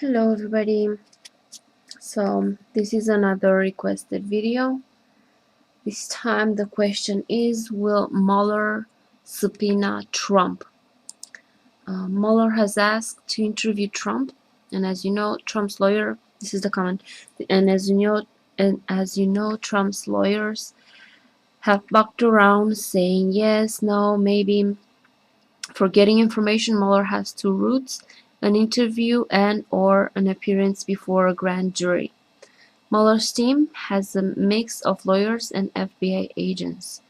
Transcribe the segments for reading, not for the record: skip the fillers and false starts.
Hello everybody, so this is another requested video. This time the question is, will Mueller subpoena Trump? Mueller has asked to interview Trump, and as you know, Trump's lawyer, this is the comment, and as you know, Trump's lawyers have bucked around saying yes, no, maybe. For getting information, Mueller has two routes: an interview and/or an appearance before a grand jury. Mueller's team has a mix of lawyers and FBI agents.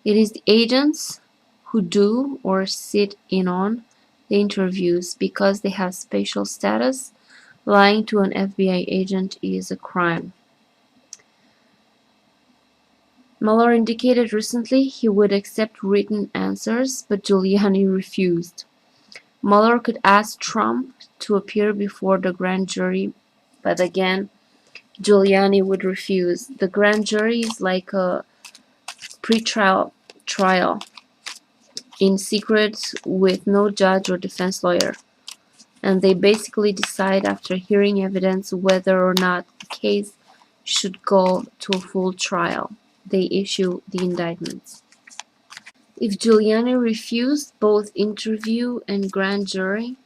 It is the agents who do or sit in on the interviews because they have special status. Lying to an FBI agent is a crime. Mueller indicated recently he would accept written answers, but Giuliani refused. Mueller could ask Trump to appear before the grand jury, but again, Giuliani would refuse. The grand jury is like a pre-trial trial in secret with no judge or defense lawyer, and they basically decide after hearing evidence whether or not the case should go to a full trial. They issue the indictments. If Giuliani refused both interview and grand jury,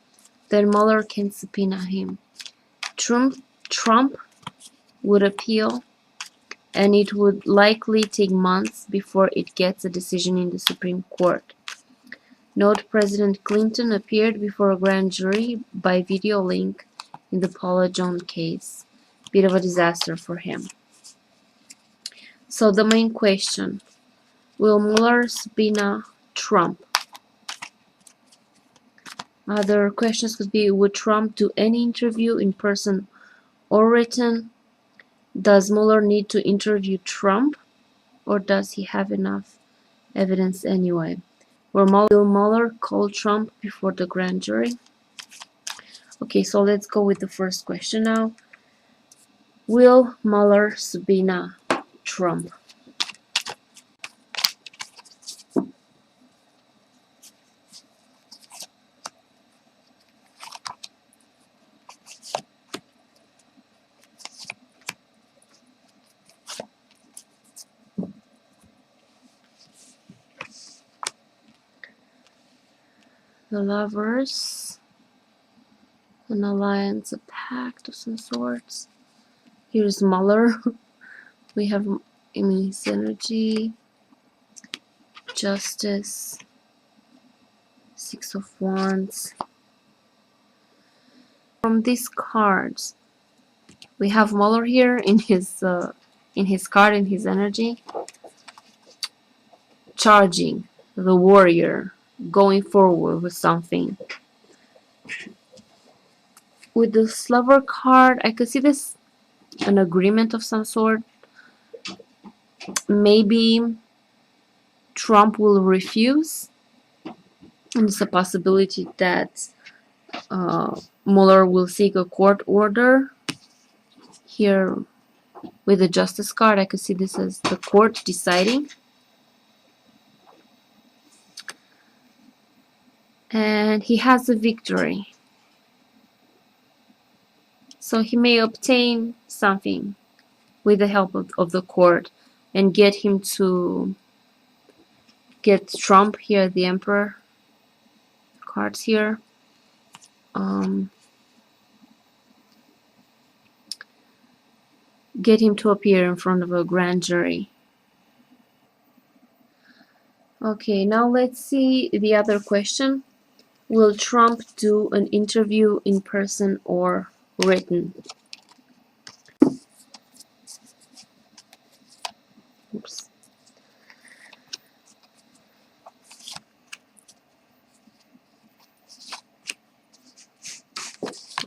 then Mueller can subpoena him. Trump would appeal, and it would likely take months before it gets a decision in the Supreme Court. Note President Clinton appeared before a grand jury by video link in the Paula Jones case. Bit of a disaster for him. So the main question, will Mueller subpoena Trump? Other questions could be, would Trump do any interview in person or written? Does Mueller need to interview Trump, or does he have enough evidence anyway? Will Mueller call Trump before the grand jury? Okay, so let's go with the first question now. Will Mueller subpoena Trump? The Lovers, an alliance, a pact of some sorts. Here's Mueller. We have his energy, justice, Six of Wands. From these cards, we have Mueller here in his card, in his energy, charging, the warrior, going forward with something. With the Lover card, I could see this an agreement of some sort. Maybe Trump will refuse, and it's a possibility that Mueller will seek a court order. Here with the Justice card, I could see this as the court deciding. And he has a victory. So he may obtain something with the help of the court and get him to get Trump here, the Emperor cards here. Get him to appear in front of a grand jury. Okay, now let's see the other question. Will Trump do an interview in person or written? Oops.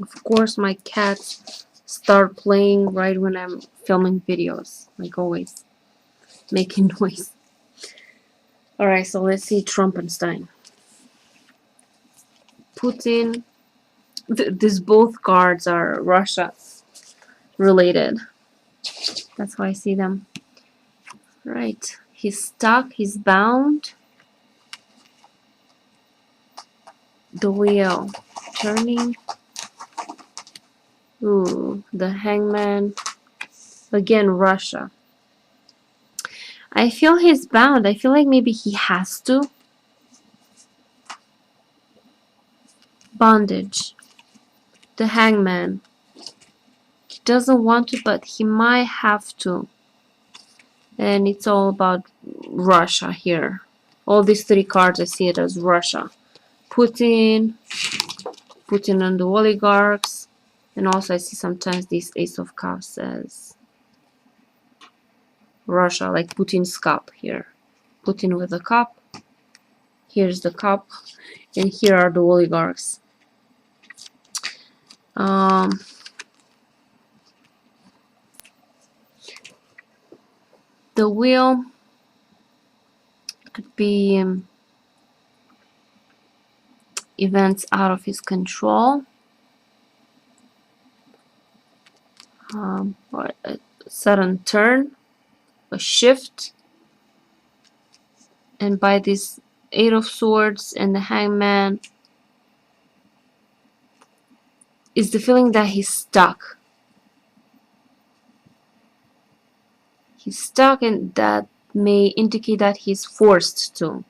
Of course, my cats start playing right when I'm filming videos, like always, making noise. Alright, so let's see Trumpenstein. Putin. These both cards are Russia related. That's why I see them. Right. He's stuck, he's bound. The wheel turning. Ooh, the hangman. Again, Russia. I feel he's bound. I feel like maybe he has to. Bondage. The hangman. He doesn't want to, but he might have to. And it's all about Russia here. All these three cards, I see it as Russia. Putin and the oligarchs. And also I see sometimes this Ace of Cups as Russia, like Putin's cup here. Putin with a cup. Here's the cup. And here are the oligarchs. The wheel could be events out of his control. Or a sudden turn, a shift. And by this Eight of Swords and the Hangman is the feeling that he's stuck. He's stuck, and that may indicate that he's forced to.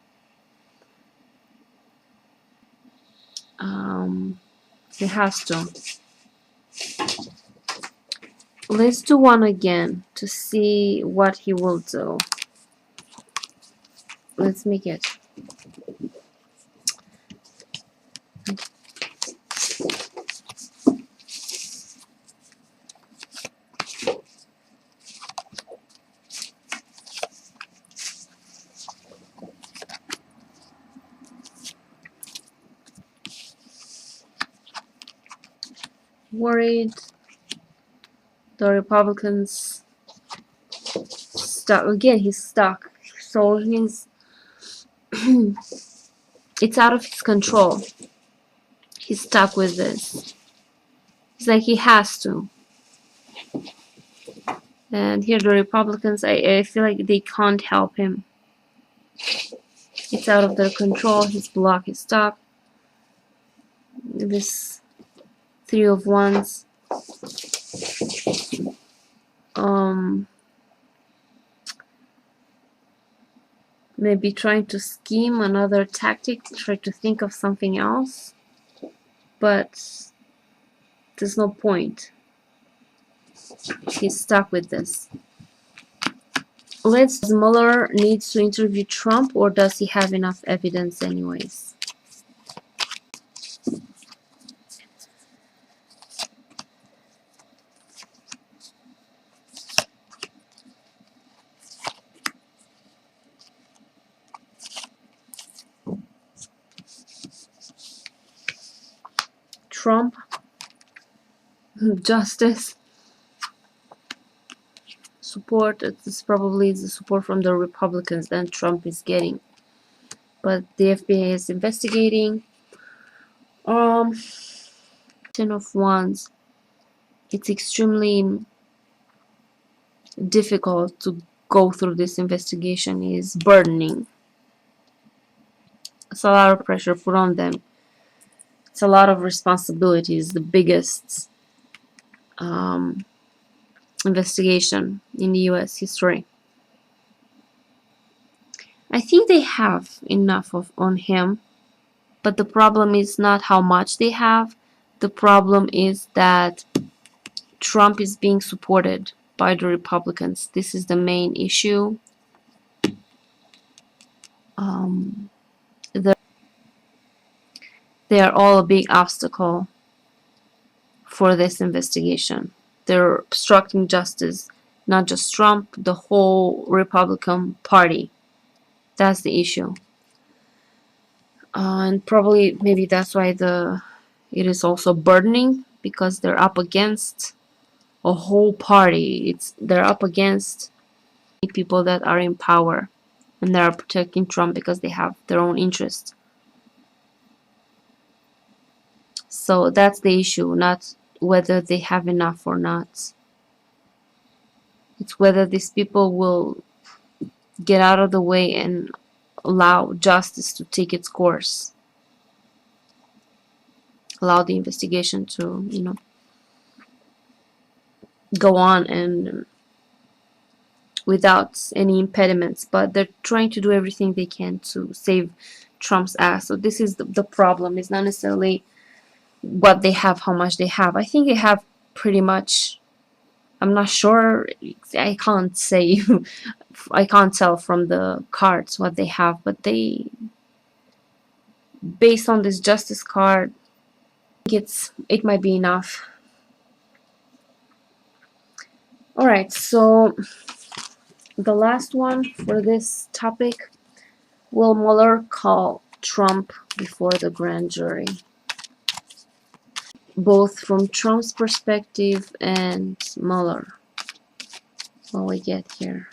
He has to. Let's do one again to see what he will do. Let's make it. Worried. The Republicans stuck again. He's stuck, so he's it's out of his control. He's stuck with this. It's like he has to. And here the Republicans, I feel like they can't help him. It's out of their control. His block is stuck. This Three of Wands. Maybe trying to scheme another tactic, try to think of something else, but there's no point. He's stuck with this. Does Mueller needs to interview Trump, or does he have enough evidence anyways? Trump, justice, support. It's probably the support from the Republicans that Trump is getting, but the FBI is investigating. Ten of Wands. It's extremely difficult to go through this investigation. Is burdening. It's a lot of pressure put on them. It's a lot of responsibilities. The biggest investigation in the U.S. history. I think they have enough on him, but the problem is not how much they have. The problem is that Trump is being supported by the Republicans. This is the main issue. They are all a big obstacle for this investigation. They're obstructing justice, not just Trump, the whole Republican Party. That's the issue. And probably maybe that's why it is also burdening, because they're up against a whole party. They're up against people that are in power, and they are protecting Trump because they have their own interests. So that's the issue, not whether they have enough or not. It's whether these people will get out of the way and allow justice to take its course. Allow the investigation to, go on and without any impediments, but they're trying to do everything they can to save Trump's ass. So this is the problem. It's not necessarily what they have, how much they have. I think they have pretty much. I'm not sure. I can't say. I can't tell from the cards what they have, but they, based on this justice card, it might be enough. All right, so the last one for this topic: will Mueller call Trump before the grand jury? Both from Trump's perspective and Mueller. What we get here.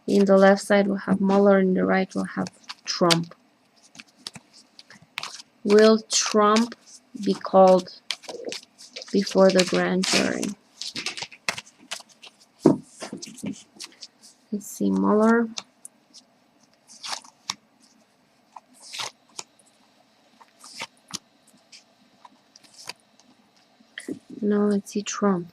In the left side we'll have Mueller, in the right we'll have Trump. Will Trump be called before the grand jury? Let's see, Mueller. Now let's see Trump.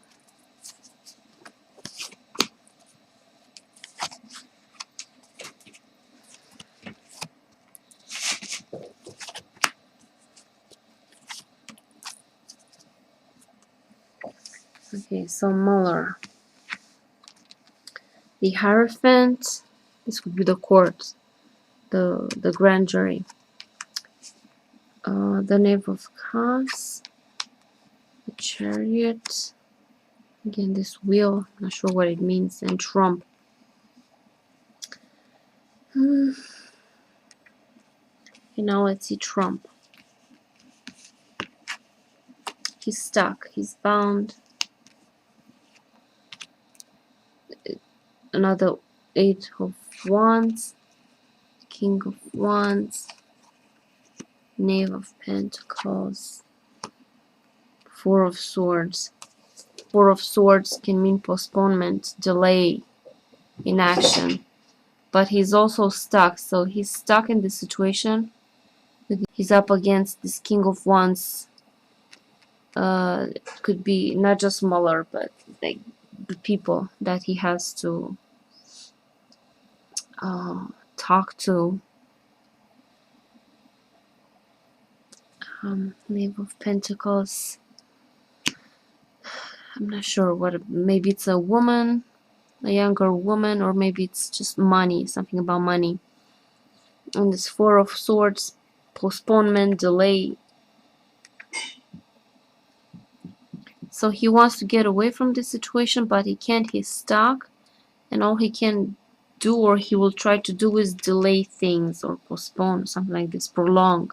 Okay, so Mueller. The Hierophant, this would be the court, the grand jury. The Knave of Cups, the Chariot, again this wheel, not sure what it means, and Trump. Okay, now let's see Trump. He's stuck, he's bound. Another 8 of Wands, King of Wands, Knave of Pentacles, 4 of Swords. 4 of Swords can mean postponement, delay, inaction. But he's also stuck, so he's stuck in this situation. He's up against this King of Wands. Could be not just Mueller, but like the people that he has to talk to. Knave of Pentacles. I'm not sure what. Maybe it's a woman, a younger woman, or maybe it's just money, something about money. And this 4 of Swords, postponement, delay. So he wants to get away from this situation, but he can't. He's stuck, and all he can do, or he will try to do, is delay things or postpone, something like this, prolong.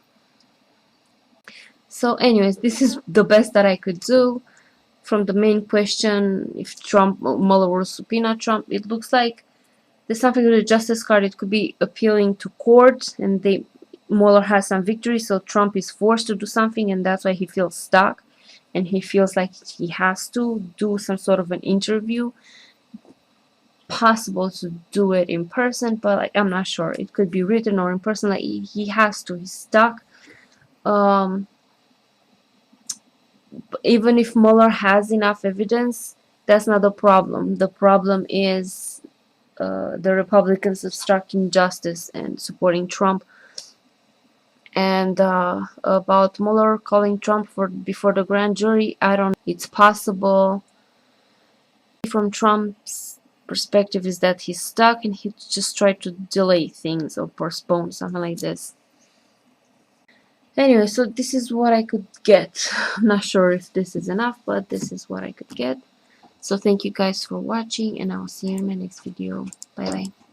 So anyways, this is the best that I could do from the main question. If Mueller will subpoena Trump, it looks like there's something with the justice card. It could be appealing to court, and Mueller has some victory, so Trump is forced to do something, and that's why he feels stuck, and he feels like he has to do some sort of an interview. Possible to do it in person, but like I'm not sure. It could be written or in person. Like he has to. He's stuck. Even if Mueller has enough evidence, that's not the problem. The problem is the Republicans obstructing justice and supporting Trump. And about Mueller calling Trump before the grand jury, I don't know. It's possible. From Trump's perspective is that he's stuck and he just tried to delay things or postpone, something like this. Anyway, so this is what I could get. I'm not sure if this is enough, but this is what I could get. So thank you guys for watching, and I'll see you in my next video. Bye bye.